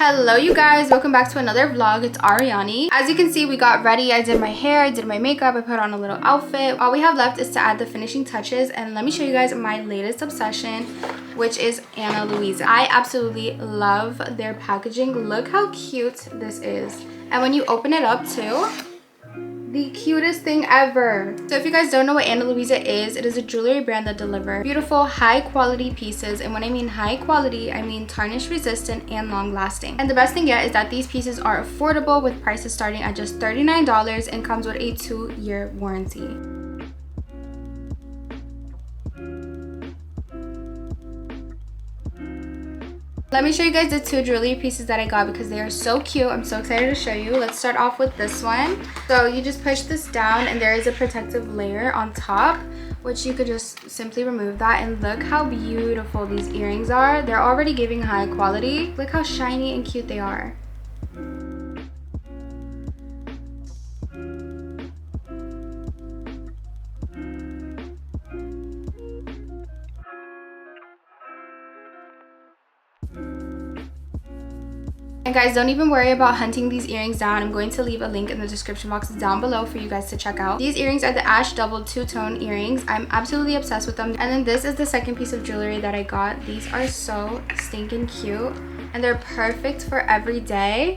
Hello you guys, welcome back to another vlog. It's Ariani. As you can see, we got ready. I did my hair, I did my makeup, I put on a little outfit. All we have left is to add the finishing touches, and let me show you guys my latest obsession, which is Ana Luisa. I absolutely love their packaging. Look how cute this is, and when you open it up too, the cutest thing ever. So if you guys don't know what Ana Luisa is, it is a jewelry brand that delivers beautiful high quality pieces, and when I mean high quality, I mean tarnish resistant and long lasting. And the best thing yet is that these pieces are affordable, with prices starting at just $39 and comes with a 2-year warranty. Let me show you guys the 2 jewelry pieces that I got because they are so cute. I'm so excited to show you. Let's start off with this one. So you just push this down and there is a protective layer on top, which you could just simply remove that, and look how beautiful these earrings are. They're already giving high quality. Look how shiny and cute they are. And guys, don't even worry about hunting these earrings down. I'm going to leave a link in the description box down below for you guys to check out. These earrings are the Ash Double Two-Tone earrings. I'm absolutely obsessed with them. And then this is the second piece of jewelry that I got. These are so stinking cute, and they're perfect for every day,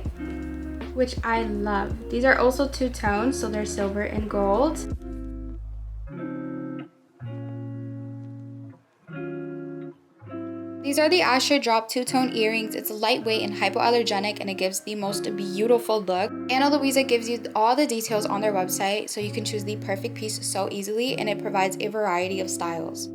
which I love. These are also two-tone, so they're silver and gold. These are the Asher Drop Two-Tone earrings. It's lightweight and hypoallergenic, and it gives the most beautiful look. Ana Luisa gives you all the details on their website, so you can choose the perfect piece so easily, and it provides a variety of styles.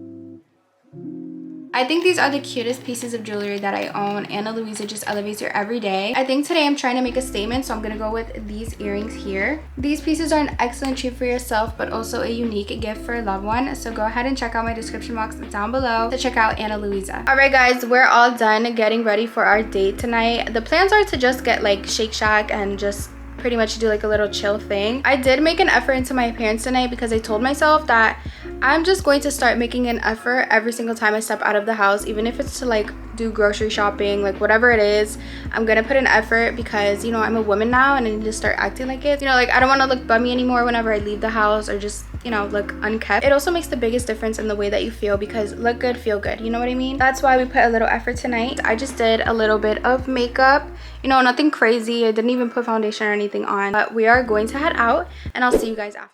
I think these are the cutest pieces of jewelry that I own. Ana Luisa just elevates your everyday. I think today I'm trying to make a statement, so I'm gonna go with these earrings here. These pieces are an excellent treat for yourself, but also a unique gift for a loved one. So go ahead and check out my description box down below to check out Ana Luisa. Alright guys, we're all done getting ready for our date tonight. The plans are to just get like Shake Shack and just pretty much do like a little chill thing. I did make an effort into my appearance tonight because I told myself that I'm just going to start making an effort every single time I step out of the house, even if it's to like do grocery shopping, like whatever it is. I'm gonna put an effort because, you know, I'm a woman now and I need to start acting like it. You know, like I don't want to look bummy anymore whenever I leave the house, or just, you know, look unkept. It also makes the biggest difference in the way that you feel, because look good, feel good, you know what I mean? That's why we put a little effort tonight. I just did a little bit of makeup, you know, nothing crazy. I didn't even put foundation or anything on, but we are going to head out and I'll see you guys after.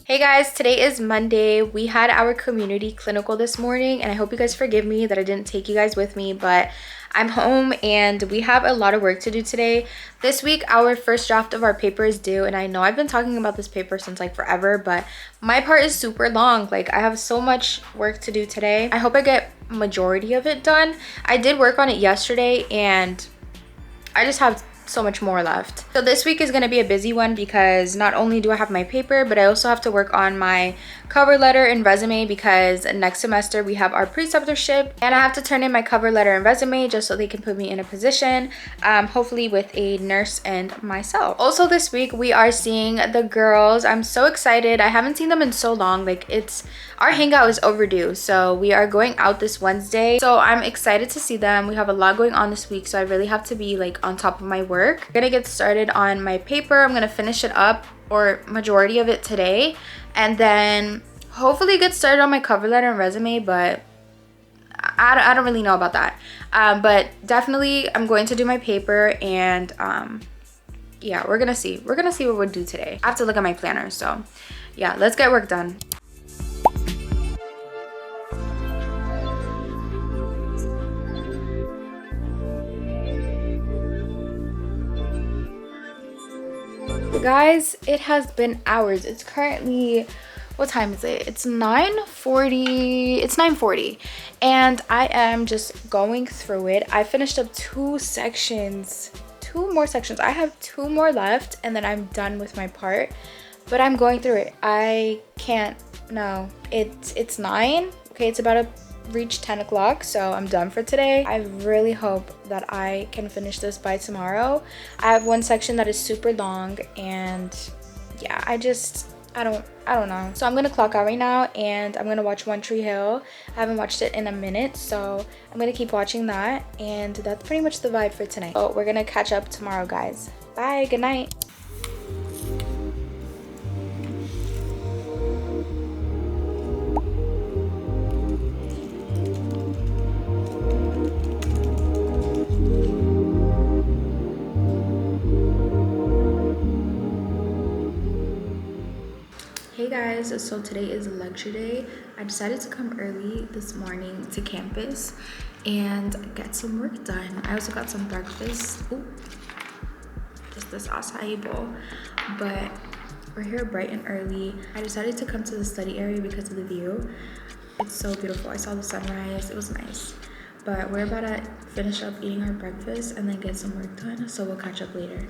Hey guys, today is Monday. We had our community clinical this morning, and I hope you guys forgive me that I didn't take you guys with me, but I'm home and we have a lot of work to do today. This week, our first draft of our paper is due, and I know I've been talking about this paper since like forever, but my part is super long. Like I have so much work to do today. I hope I get majority of it done. I did work on it yesterday and I just have so much more left. So this week is going to be a busy one because not only do I have my paper, but I also have to work on my cover letter and resume, because next semester we have our preceptorship and I have to turn in my cover letter and resume just so they can put me in a position, hopefully with a nurse and myself. Also this week we are seeing the girls. I'm so excited. I haven't seen them in so long. Like our hangout is overdue, so we are going out this Wednesday, so I'm excited to see them. We have a lot going on this week, so I really have to be like on top of my work. I'm gonna get started on my paper. I'm gonna finish it up, or majority of it, today, and then hopefully get started on my cover letter and resume, but I don't really know about that. But definitely I'm going to do my paper, and yeah, we're gonna see what we'll do today. I have to look at my planner, so yeah, let's get work done. Guys, it has been hours. It's currently, what time is it? It's 9:40. It's 9:40 and I am just going through it. I finished up two more sections. I have 2 more left and then I'm done with my part. but I'm going through it. I can't, no, it's 9. Okay, it's about to reach 10 o'clock, so I'm done for today. I really hope that I can finish this by tomorrow. I have one section that is super long, and yeah, I don't know. So I'm gonna clock out right now, and I'm gonna watch One Tree Hill. I haven't watched it in a minute, so I'm gonna keep watching that, and that's pretty much the vibe for tonight. So we're gonna catch up tomorrow, guys. Bye, good night. Hey guys, so today is lecture day. I decided to come early this morning to campus and get some work done. I also got some breakfast. Ooh, just this acai bowl. But we're here bright and early. I decided to come to the study area because of the view. It's so beautiful. I saw the sunrise. It was nice. But we're about to finish up eating our breakfast and then get some work done. So we'll catch up later.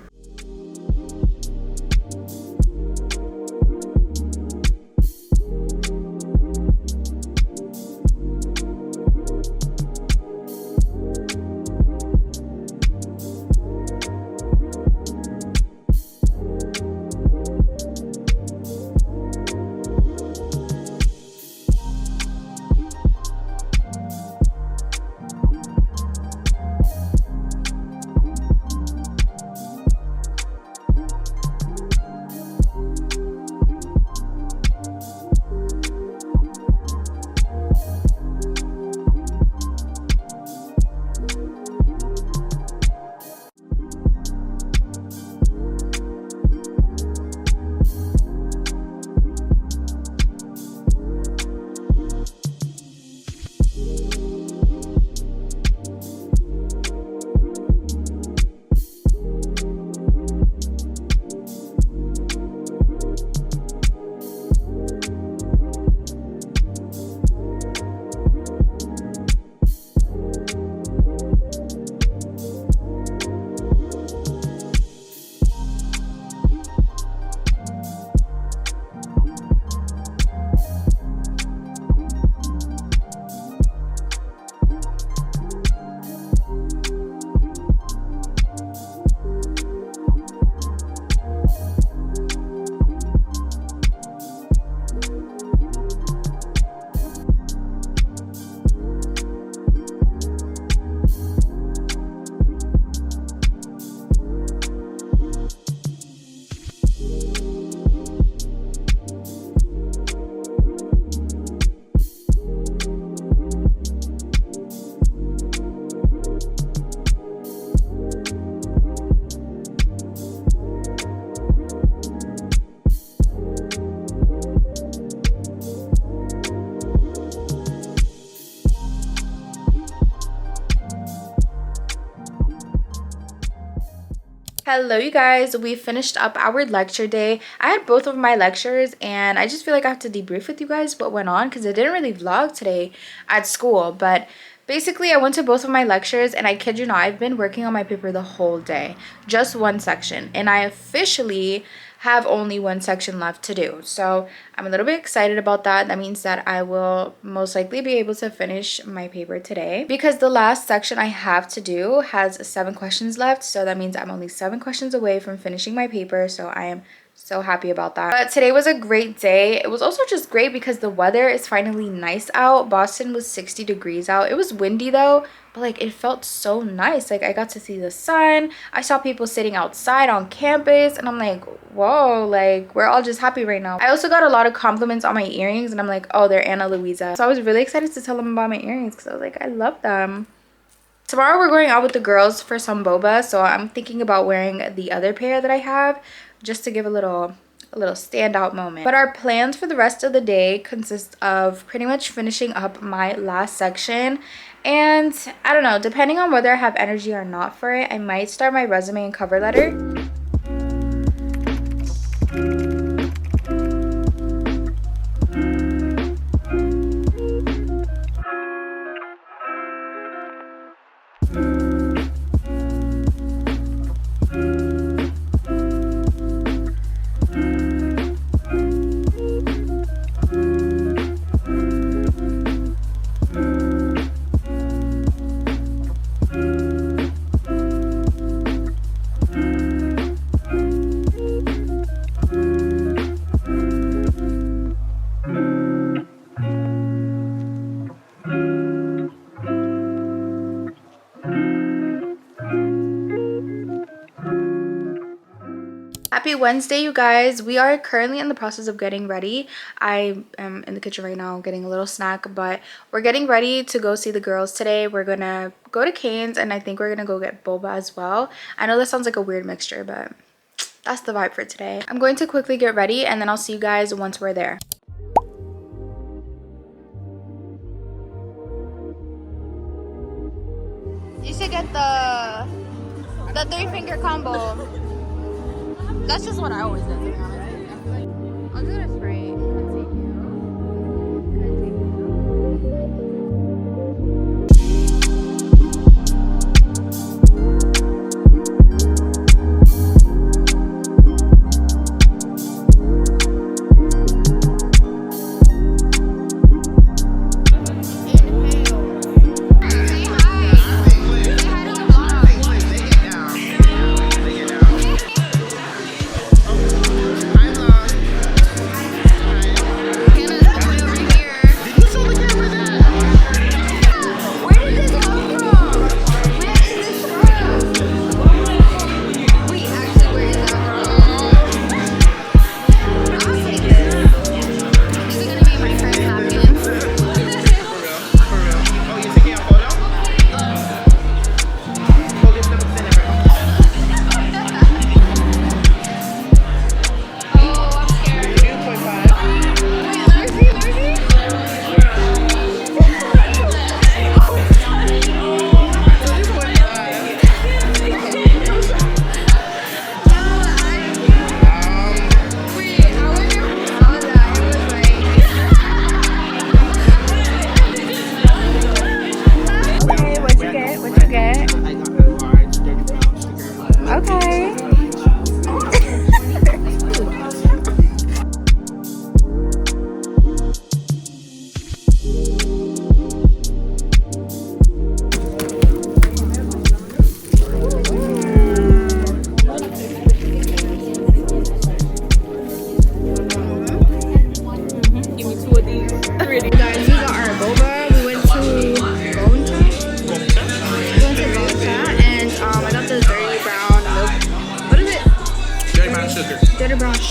Hello you guys, we finished up our lecture day. I had both of my lectures and I just feel like I have to debrief with you guys what went on because I didn't really vlog today at school. But basically I went to both of my lectures and I kid you not, I've been working on my paper the whole day, just one section, and I officially have only one section left to do. So I'm a little bit excited about that. That means that I will most likely be able to finish my paper today because the last section I have to do has 7 questions left. So that means I'm only 7 questions away from finishing my paper. So I am so happy about that. But today was a great day. It was also just great because the weather is finally nice out. Boston was 60 degrees out. It was windy though, but like it felt so nice. Like I got to see the sun. I saw people sitting outside on campus and I'm like, whoa, like we're all just happy right now. I also got a lot of compliments on my earrings and I'm like, oh, they're Anna Luisa. So I was really excited to tell them about my earrings because I was like, I love them. Tomorrow we're going out with the girls for some boba, so I'm thinking about wearing the other pair that I have just to give a little standout moment. But our plans for the rest of the day consist of pretty much finishing up my last section, and I don't know, depending on whether I have energy or not for it, I might start my resume and cover letter. Wednesday, you guys. We are currently in the process of getting ready. I am in the kitchen right now getting a little snack, but we're getting ready to go see the girls today. We're gonna go to Cane's, and I think we're gonna go get boba as well. I know that sounds like a weird mixture, but that's the vibe for today. I'm going to quickly get ready, and then I'll see you guys once we're there. You should get the 3-finger combo. That's just what I always do, to be honest. I'll do this right.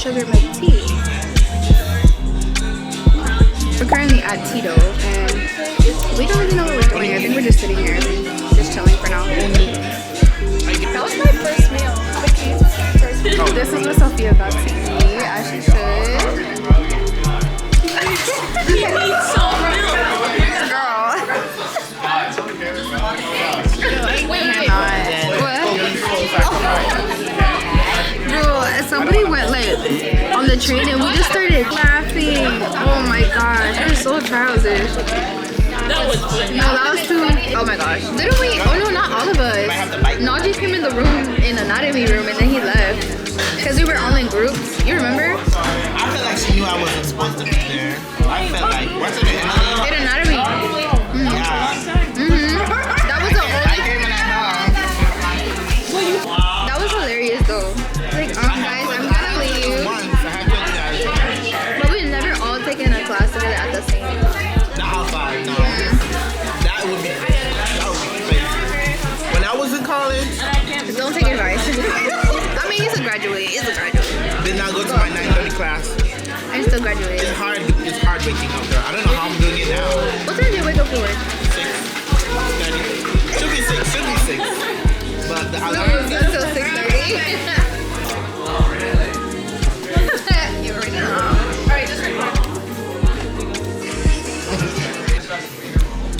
Sugar milk tea. We're currently at Tito and we don't really know what we're doing. I think we're just sitting here, just chilling for now. That was my first meal. The case was my first meal. This is what Sophia got to eat, as she should. Somebody went like on the train and we just started laughing. Oh my gosh, we're so childish. No, that was too. Oh my gosh, didn't we? Oh no, not all of us. Najee came in the room, in anatomy room, and then he left because we were all in groups. You remember? I feel like she knew I wasn't supposed to be there. I felt like what's it in anatomy? Yeah. That was the only. That was hilarious though. Like, guys, I'm gonna leave. But we've never all taken a class together at the same time. Not outside, no. That would be crazy. When I was in college, don't take advice. I mean, he's a graduate. He's a graduate. Did not go to my 9:30 class. I still graduated. It's hard waking up there. I don't know how I'm doing it now. What time do you wake up for? 6:30. Should be 6. But the alarm is until 6:30. You already know. Alright, just record.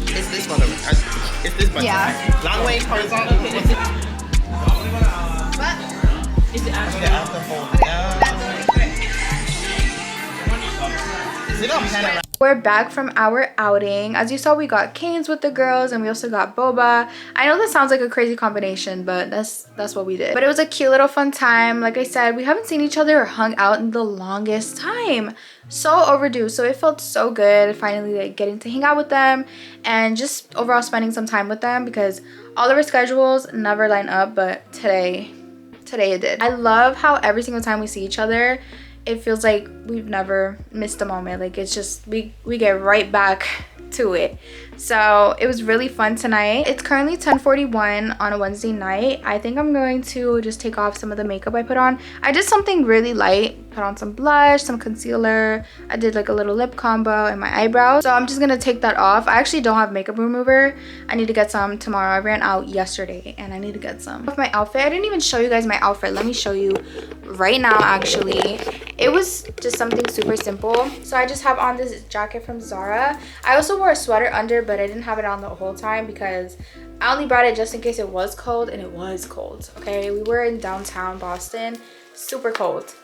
It's this button. It's this button. Yeah. Long way, horizontal. What? Is it alcohol? Is it on pen? We're back from our outing. As you saw, we got Cane's with the girls and we also got boba. I know that sounds like a crazy combination, but that's what we did. But it was a cute little fun time. Like I said, we haven't seen each other or hung out in the longest time. So overdue. So it felt so good finally like getting to hang out with them and just overall spending some time with them because all of our schedules never line up, but today it did. I love how every single time we see each other, it feels like we've never missed a moment. Like it's just we get right back to it. So it was really fun tonight. It's currently 10:41 on a Wednesday night. I think I'm going to just take off some of the makeup I put on. I did something really light, put on some blush, some concealer. I did like a little lip combo and my eyebrows. So I'm just gonna take that off. I actually don't have makeup remover. I need to get some tomorrow. I ran out yesterday and I need to get some. With my outfit, I didn't even show you guys my outfit. Let me show you right now. Actually, it was just something super simple. So I just have on this jacket from Zara. I also wore a sweater under, but I didn't have it on the whole time because I only brought it just in case it was cold, and it was cold. Okay, we were in downtown Boston, super cold.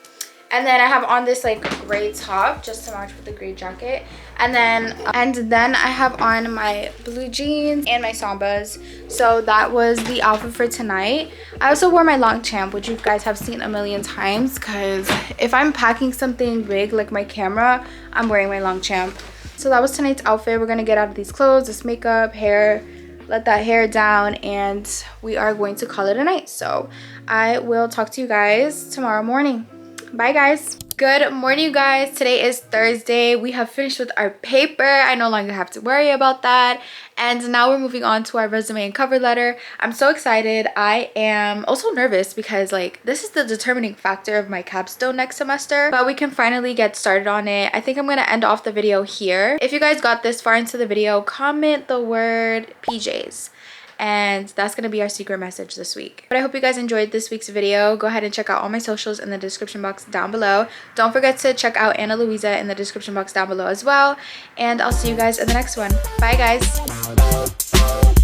And then I have on this like gray top just to match with the gray jacket, and then I have on my blue jeans and my Sambas. So that was the outfit for tonight. I also wore my long champ, which you guys have seen a million times, because if I'm packing something big like my camera, I'm wearing my long champ. So that was tonight's outfit. We're gonna get out of these clothes, this makeup, hair, let that hair down, and we are going to call it a night. So I will talk to you guys tomorrow morning. Bye guys. Good morning, you guys. Today is Thursday. We have finished with our paper. I no longer have to worry about that. And now we're moving on to our resume and cover letter. I'm so excited. I am also nervous because like this is the determining factor of my capstone next semester, but we can finally get started on it. I think I'm gonna end off the video here. If you guys got this far into the video, comment the word PJs. And that's gonna be our secret message this week. But I hope you guys enjoyed this week's video. Go ahead and check out all my socials in the description box down below. Don't forget to check out Anna Luisa in the description box down below as well. And I'll see you guys in the next one. Bye guys.